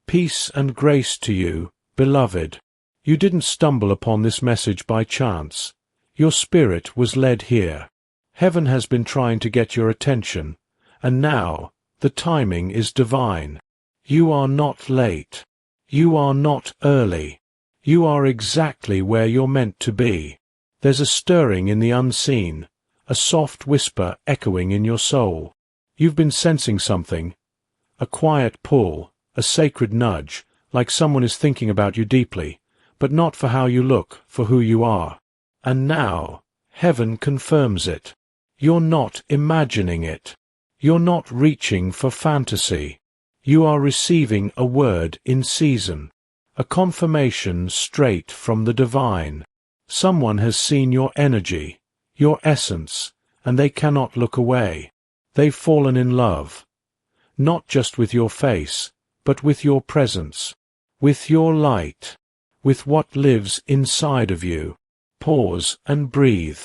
Peace and grace to you, beloved. You didn't stumble upon this message by chance. Your spirit was led here. Heaven has been trying to get your attention, and now, the timing is divine. You are not late. You are not early. You are exactly where you're meant to be. There's a stirring in the unseen, a soft whisper echoing in your soul. You've been sensing something, a quiet pull, a sacred nudge, like someone is thinking about you deeply, but not for how you look, for who you are. And now, heaven confirms it. You're not imagining it. You're not reaching for fantasy. You are receiving a word in season, a confirmation straight from the divine. Someone has seen your energy, your essence, and they cannot look away. They've fallen in love, not just with your face, but with your presence, with your light, with what lives inside of you. Pause and breathe.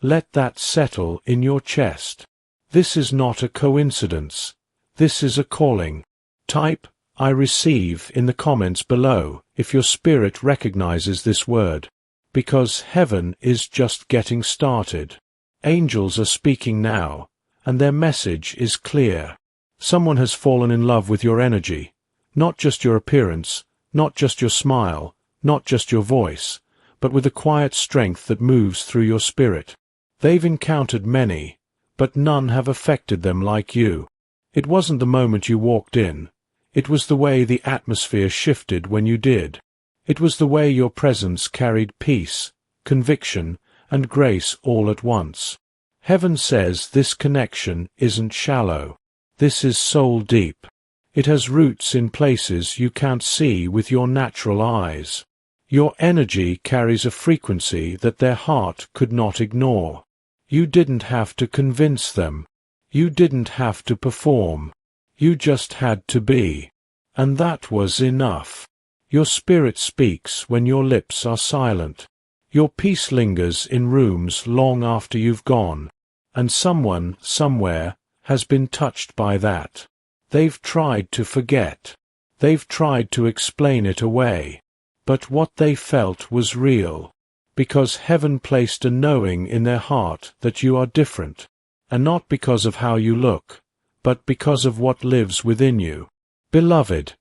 Let that settle in your chest. This is not a coincidence. This is a calling. Type, "I receive" in the comments below if your spirit recognizes this word, because heaven is just getting started. Angels are speaking now, and their message is clear. Someone has fallen in love with your energy, not just your appearance, not just your smile, not just your voice, but with a quiet strength that moves through your spirit. They've encountered many, but none have affected them like you. It wasn't the moment you walked in. It was the way the atmosphere shifted when you did. It was the way your presence carried peace, conviction, and grace all at once. Heaven says this connection isn't shallow. This is soul deep. It has roots in places you can't see with your natural eyes. Your energy carries a frequency that their heart could not ignore. You didn't have to convince them. You didn't have to perform. You just had to be. And that was enough. Your spirit speaks when your lips are silent. Your peace lingers in rooms long after you've gone. And someone, somewhere, has been touched by that. They've tried to forget. They've tried to explain it away. But what they felt was real. Because heaven placed a knowing in their heart that you are different. And not because of how you look, but because of what lives within you. Beloved,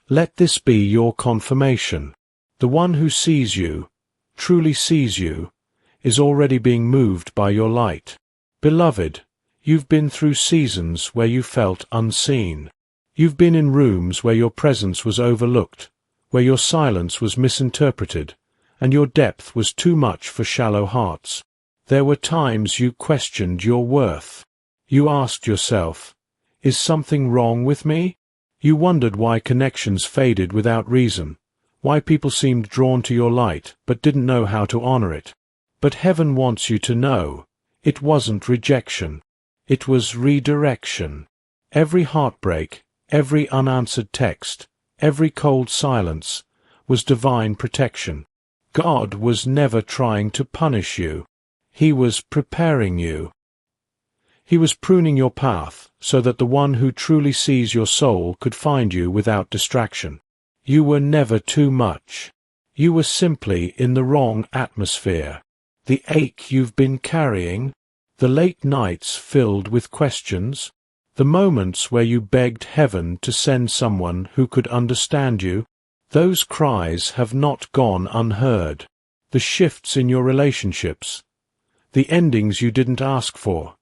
let this be your confirmation. The one who sees you, truly sees you, is already being moved by your light. Beloved, you've been through seasons where you felt unseen. You've been in rooms where your presence was overlooked, where your silence was misinterpreted, and your depth was too much for shallow hearts. There were times you questioned your worth. You asked yourself, "Is something wrong with me?" You wondered why connections faded without reason, why people seemed drawn to your light but didn't know how to honor it. But heaven wants you to know, it wasn't rejection. It was redirection. Every heartbreak, every unanswered text, every cold silence, was divine protection. God was never trying to punish you. He was preparing you. He was pruning your path so that the one who truly sees your soul could find you without distraction. You were never too much. You were simply in the wrong atmosphere. The ache you've been carrying, the late nights filled with questions, the moments where you begged heaven to send someone who could understand you, those cries have not gone unheard. The shifts in your relationships, the endings you didn't ask for,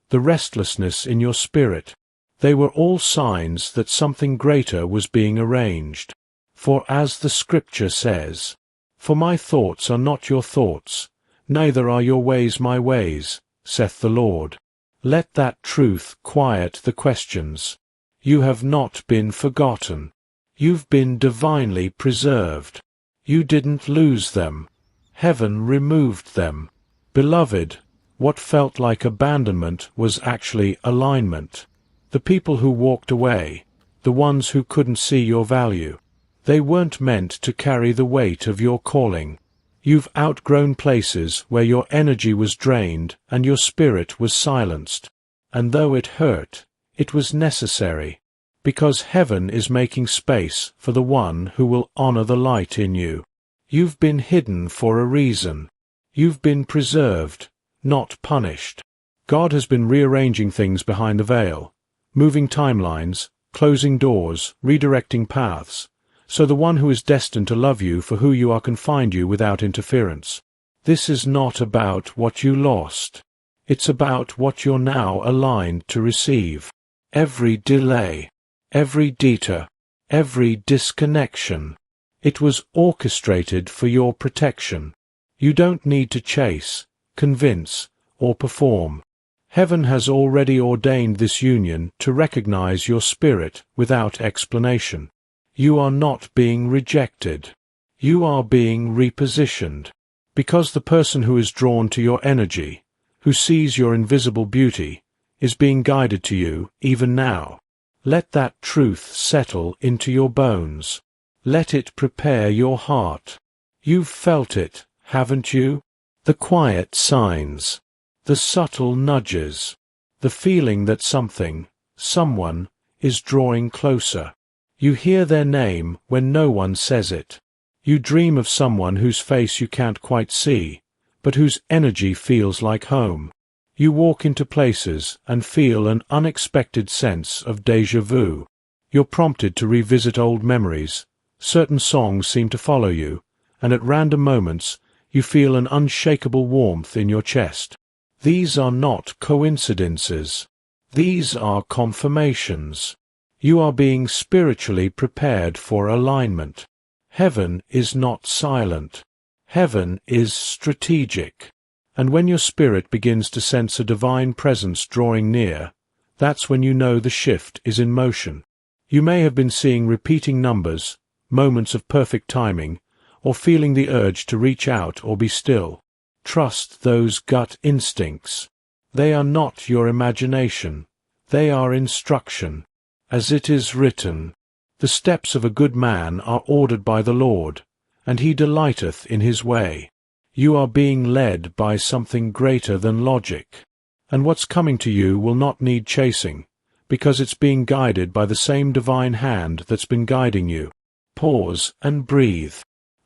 the restlessness in your spirit, they were all signs that something greater was being arranged. For as the Scripture says, "For my thoughts are not your thoughts, neither are your ways my ways, saith the Lord." Let that truth quiet the questions. You have not been forgotten. You've been divinely preserved. You didn't lose them. Heaven removed them. Beloved, what felt like abandonment was actually alignment. The people who walked away, the ones who couldn't see your value, they weren't meant to carry the weight of your calling. You've outgrown places where your energy was drained and your spirit was silenced. And though it hurt, it was necessary. because heaven is making space for the one who will honor the light in you. You've been hidden for a reason. You've been preserved, not punished. God has been rearranging things behind the veil, moving timelines, closing doors, redirecting paths, so the one who is destined to love you for who you are can find you without interference. This is not about what you lost. It's about what you're now aligned to receive. Every delay, every detour, every disconnection, it was orchestrated for your protection. You don't need to chase, convince, or perform. Heaven has already ordained this union to recognize your spirit without explanation. You are not being rejected. You are being repositioned. Because the person who is drawn to your energy, who sees your invisible beauty, is being guided to you even now. Let that truth settle into your bones. Let it prepare your heart. You've felt it, haven't you? The quiet signs, the subtle nudges, the feeling that something, someone, is drawing closer. You hear their name when no one says it. You dream of someone whose face you can't quite see, but whose energy feels like home. You walk into places and feel an unexpected sense of déjà vu. You're prompted to revisit old memories. Certain songs seem to follow you, and at random moments you feel an unshakable warmth in your chest. These are not coincidences. These are confirmations. You are being spiritually prepared for alignment. Heaven is not silent. Heaven is strategic. And when your spirit begins to sense a divine presence drawing near, that's when you know the shift is in motion. You may have been seeing repeating numbers, moments of perfect timing, or feeling the urge to reach out or be still. Trust those gut instincts. They are not your imagination. They are instruction. As it is written, "The steps of a good man are ordered by the Lord, and he delighteth in his way." You are being led by something greater than logic. And what's coming to you will not need chasing, because it's being guided by the same divine hand that's been guiding you. Pause and breathe.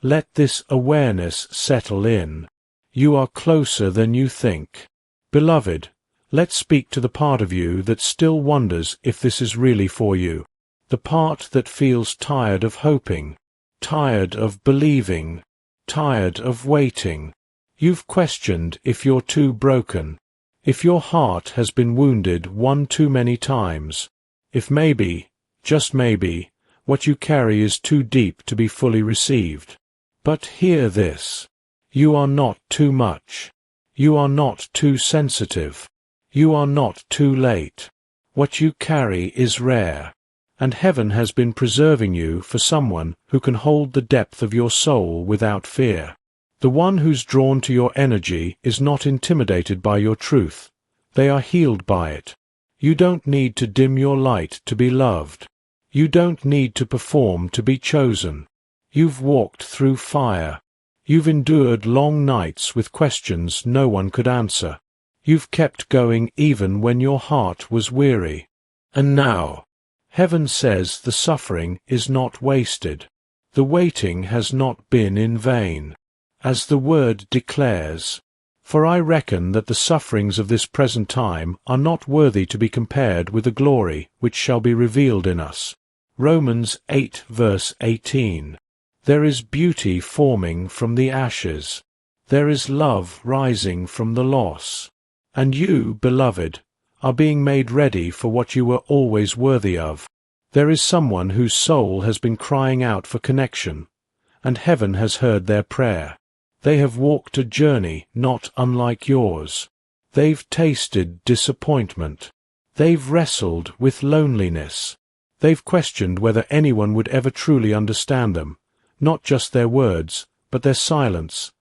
Let this awareness settle in. You are closer than you think. Beloved, let's speak to the part of you that still wonders if this is really for you. The part that feels tired of hoping, tired of believing, tired of waiting. You've questioned if you're too broken, if your heart has been wounded one too many times, if maybe, just maybe, what you carry is too deep to be fully received. But hear this. You are not too much. You are not too sensitive. You are not too late. What you carry is rare, and heaven has been preserving you for someone who can hold the depth of your soul without fear. The one who's drawn to your energy is not intimidated by your truth. They are healed by it. You don't need to dim your light to be loved. You don't need to perform to be chosen. You've walked through fire. You've endured long nights with questions no one could answer. You've kept going even when your heart was weary. And now, heaven says the suffering is not wasted. The waiting has not been in vain. As the word declares, "For I reckon that the sufferings of this present time are not worthy to be compared with the glory which shall be revealed in us." Romans 8 verse 18. There is beauty forming from the ashes. There is love rising from the loss. And you, beloved, are being made ready for what you were always worthy of. There is someone whose soul has been crying out for connection, and heaven has heard their prayer. They have walked a journey not unlike yours. They've tasted disappointment. They've wrestled with loneliness. They've questioned whether anyone would ever truly understand them, not just their words, but their silence,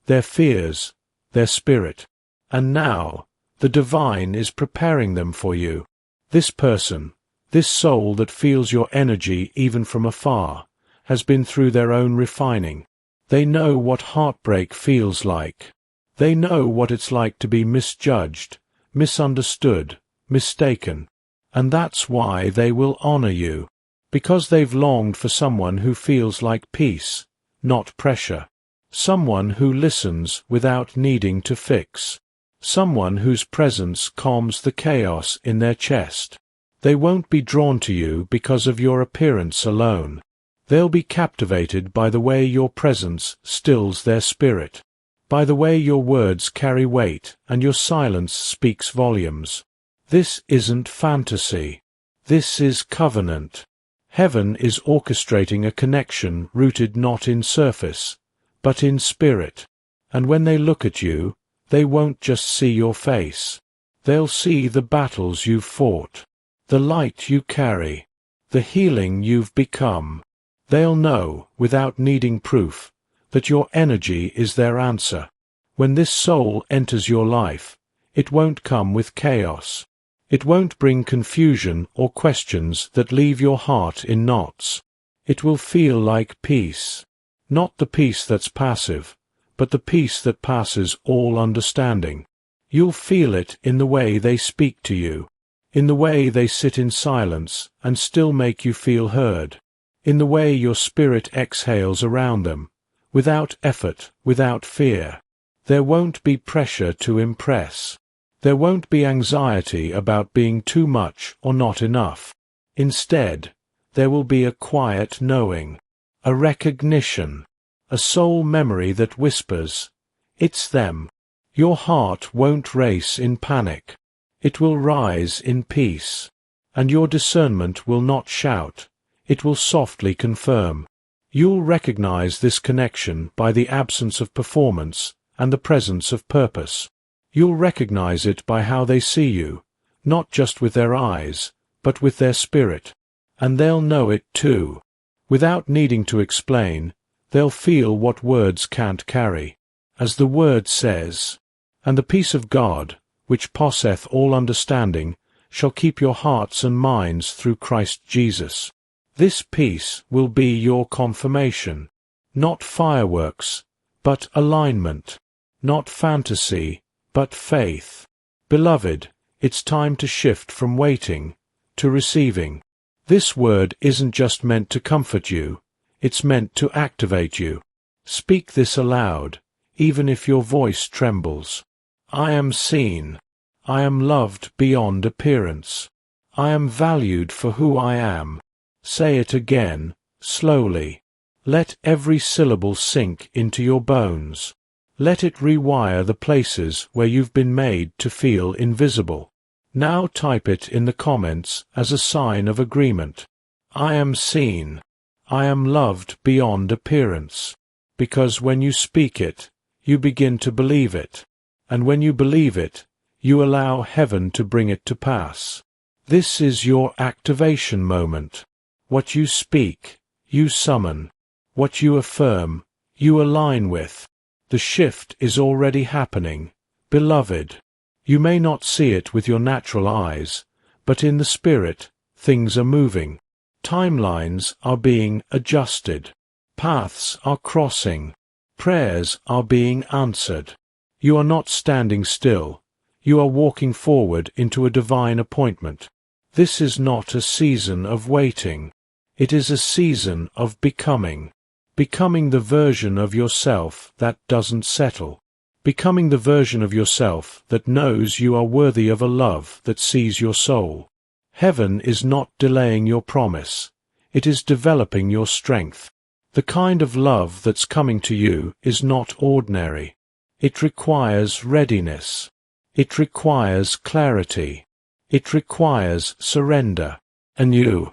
their fears, their spirit. And now, the divine is preparing them for you. This person, this soul that feels your energy even from afar, has been through their own refining. They know what heartbreak feels like. They know what it's like to be misjudged, misunderstood, mistaken. And that's why they will honor you. Because they've longed for someone who feels like peace, not pressure. Someone who listens without needing to fix. Someone whose presence calms the chaos in their chest. They won't be drawn to you because of your appearance alone. They'll be captivated by the way your presence stills their spirit, by the way your words carry weight and your silence speaks volumes. This isn't fantasy. This is covenant. Heaven is orchestrating a connection rooted not in surface, but in spirit. And when they look at you, they won't just see your face. They'll see the battles you've fought, the light you carry, the healing you've become. They'll know, without needing proof, that your energy is their answer. When this soul enters your life, it won't come with chaos. It won't bring confusion or questions that leave your heart in knots. It will feel like peace. Not the peace that's passive, but the peace that passes all understanding. You'll feel it in the way they speak to you, in the way they sit in silence and still make you feel heard, in the way your spirit exhales around them, without effort, without fear. There won't be pressure to impress. There won't be anxiety about being too much or not enough. Instead, there will be a quiet knowing, a recognition, a soul memory that whispers, "It's them." Your heart won't race in panic. It will rise in peace. And your discernment will not shout. It will softly confirm. You'll recognize this connection by the absence of performance and the presence of purpose. You'll recognize it by how they see you, not just with their eyes, but with their spirit. And they'll know it too. Without needing to explain, they'll feel what words can't carry. As the Word says, "And the peace of God, which passeth all understanding, shall keep your hearts and minds through Christ Jesus." This peace will be your confirmation. Not fireworks, but alignment. Not fantasy, but faith. Beloved, it's time to shift from waiting to receiving. This word isn't just meant to comfort you, it's meant to activate you. Speak this aloud, even if your voice trembles. I am seen. I am loved beyond appearance. I am valued for who I am. Say it again, slowly. Let every syllable sink into your bones. Let it rewire the places where you've been made to feel invisible. Now type it in the comments as a sign of agreement. I am seen. I am loved beyond appearance. Because when you speak it, you begin to believe it. And when you believe it, you allow heaven to bring it to pass. This is your activation moment. What you speak, you summon. What you affirm, you align with. The shift is already happening, beloved. You may not see it with your natural eyes, but in the spirit, things are moving. Timelines are being adjusted. Paths are crossing. Prayers are being answered. You are not standing still. You are walking forward into a divine appointment. This is not a season of waiting. It is a season of becoming. Becoming the version of yourself that doesn't settle. Becoming the version of yourself that knows you are worthy of a love that sees your soul. Heaven is not delaying your promise. It is developing your strength. The kind of love that's coming to you is not ordinary. It requires readiness. It requires clarity. It requires surrender. And you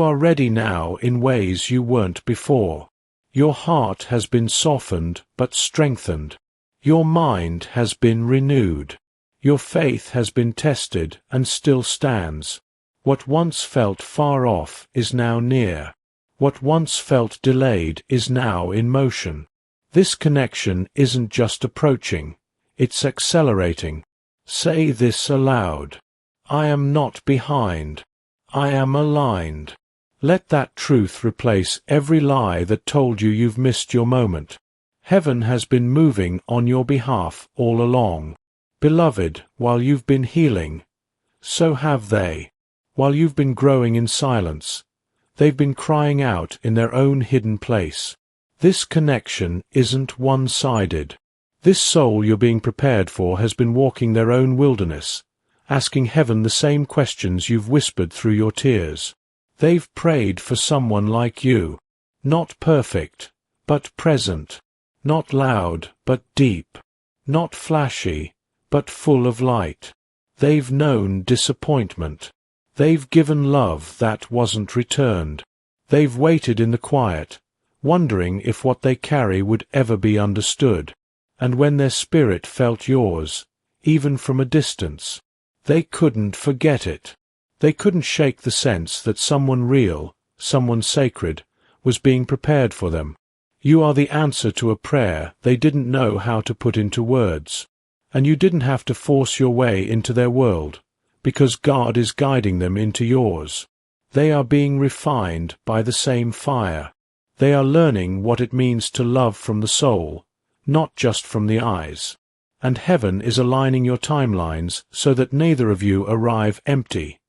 are ready now in ways you weren't before. Your heart has been softened but strengthened. Your mind has been renewed. Your faith has been tested and still stands. What once felt far off is now near. What once felt delayed is now in motion. This connection isn't just approaching, it's accelerating. Say this aloud. I am not behind. I am aligned. Let that truth replace every lie that told you you've missed your moment. Heaven has been moving on your behalf all along. Beloved, while you've been healing, so have they. While you've been growing in silence, they've been crying out in their own hidden place. This connection isn't one-sided. This soul you're being prepared for has been walking their own wilderness, asking heaven the same questions you've whispered through your tears. They've prayed for someone like you, not perfect, but present, not loud, but deep, not flashy, but full of light. They've known disappointment. They've given love that wasn't returned. They've waited in the quiet, wondering if what they carry would ever be understood. And when their spirit felt yours, even from a distance, they couldn't forget it. They couldn't shake the sense that someone real, someone sacred, was being prepared for them. You are the answer to a prayer they didn't know how to put into words. And you didn't have to force your way into their world, because God is guiding them into yours. They are being refined by the same fire. They are learning what it means to love from the soul, not just from the eyes. And heaven is aligning your timelines so that neither of you arrive empty,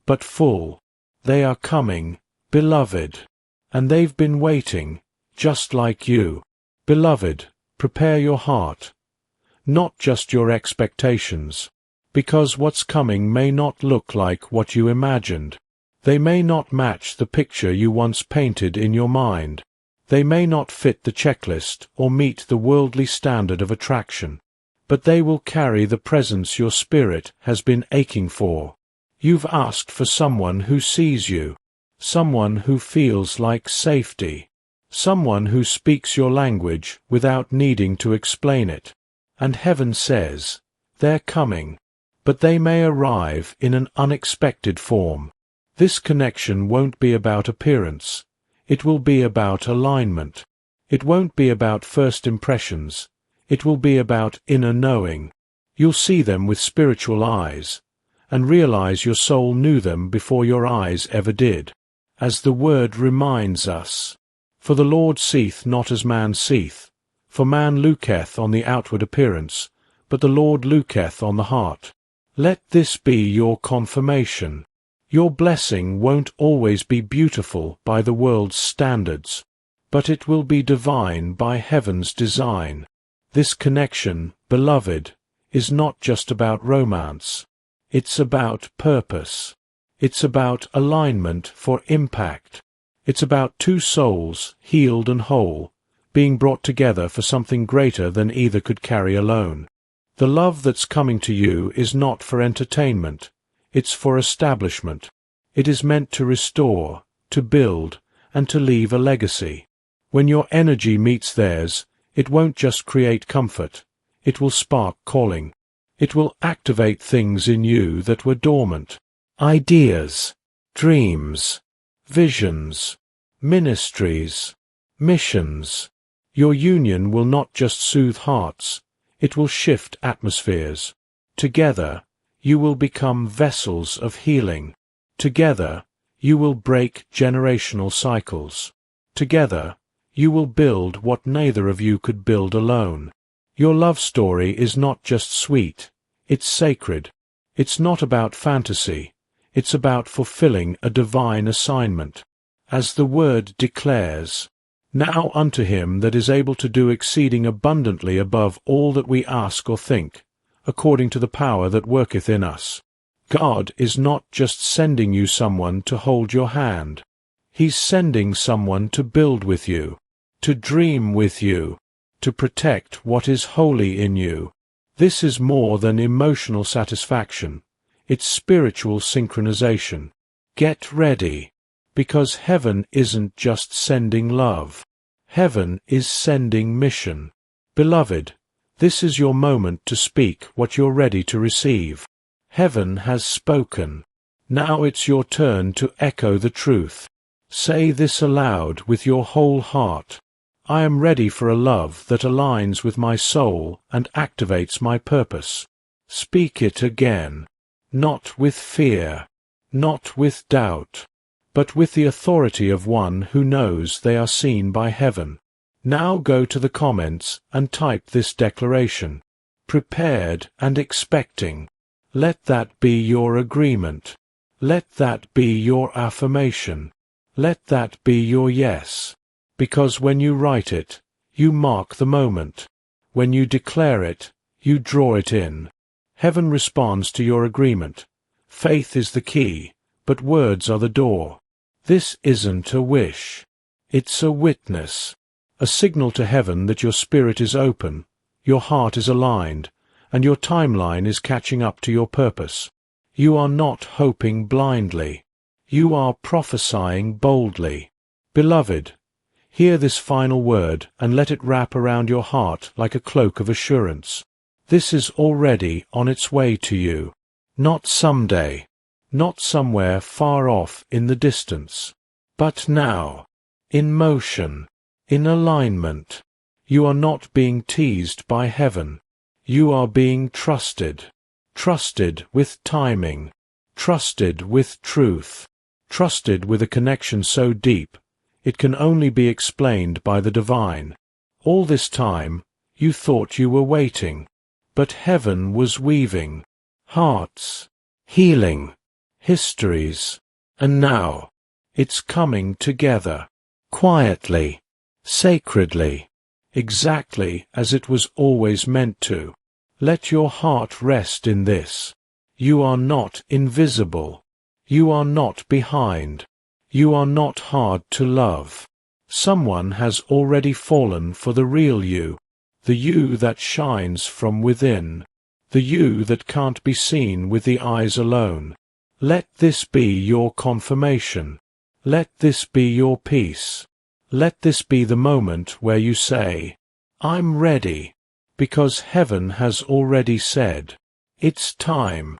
but full. They are coming, beloved. And they've been waiting, just like you. Beloved, prepare your heart, not just your expectations, because what's coming may not look like what you imagined. They may not match the picture you once painted in your mind. They may not fit the checklist or meet the worldly standard of attraction, but they will carry the presence your spirit has been aching for. You've asked for someone who sees you, someone who feels like safety, someone who speaks your language without needing to explain it. And heaven says, they're coming, but they may arrive in an unexpected form. This connection won't be about appearance. It will be about alignment. It won't be about first impressions. It will be about inner knowing. You'll see them with spiritual eyes, and realize your soul knew them before your eyes ever did. As the Word reminds us, for the Lord seeth not as man seeth, for man looketh on the outward appearance, but the Lord looketh on the heart. Let this be your confirmation. Your blessing won't always be beautiful by the world's standards, but it will be divine by heaven's design. This connection, beloved, is not just about romance. It's about purpose. It's about alignment for impact. It's about two souls, healed and whole, being brought together for something greater than either could carry alone. The love that's coming to you is not for entertainment. It's for establishment. It is meant to restore, to build, and to leave a legacy. When your energy meets theirs, it won't just create comfort. It will spark calling. It will activate things in you that were dormant. Ideas, dreams, visions, ministries, missions. Your union will not just soothe hearts, it will shift atmospheres. Together, you will become vessels of healing. Together, you will break generational cycles. Together, you will build what neither of you could build alone. Your love story is not just sweet, it's sacred. It's not about fantasy, it's about fulfilling a divine assignment. As the Word declares, "Now unto him that is able to do exceeding abundantly above all that we ask or think, according to the power that worketh in us." God is not just sending you someone to hold your hand. He's sending someone to build with you, to dream with you, to protect what is holy in you. This is more than emotional satisfaction. It's spiritual synchronization. Get ready, because heaven isn't just sending love. Heaven is sending mission. Beloved, this is your moment to speak what you're ready to receive. Heaven has spoken. Now it's your turn to echo the truth. Say this aloud with your whole heart. I am ready for a love that aligns with my soul and activates my purpose. Speak it again. Not with fear, not with doubt, but with the authority of one who knows they are seen by heaven. Now go to the comments and type this declaration. Prepared and expecting. Let that be your agreement. Let that be your affirmation. Let that be your yes. Because when you write it, you mark the moment. When you declare it, you draw it in. Heaven responds to your agreement. Faith is the key, but words are the door. This isn't a wish. It's a witness, a signal to heaven that your spirit is open, your heart is aligned, and your timeline is catching up to your purpose. You are not hoping blindly. You are prophesying boldly. Beloved, hear this final word and let it wrap around your heart like a cloak of assurance. This is already on its way to you. Not someday, not somewhere far off in the distance, but now, in motion, in alignment. You are not being teased by heaven. You are being trusted. Trusted with timing. Trusted with truth. Trusted with a connection so deep, it can only be explained by the divine. All this time, you thought you were waiting, but heaven was weaving. Hearts, healing, histories, and now, it's coming together. Quietly, sacredly, exactly as it was always meant to. Let your heart rest in this. You are not invisible. You are not behind. You are not hard to love. Someone has already fallen for the real you, the you that shines from within, the you that can't be seen with the eyes alone. Let this be your confirmation. Let this be your peace. Let this be the moment where you say, I'm ready, because heaven has already said, it's time.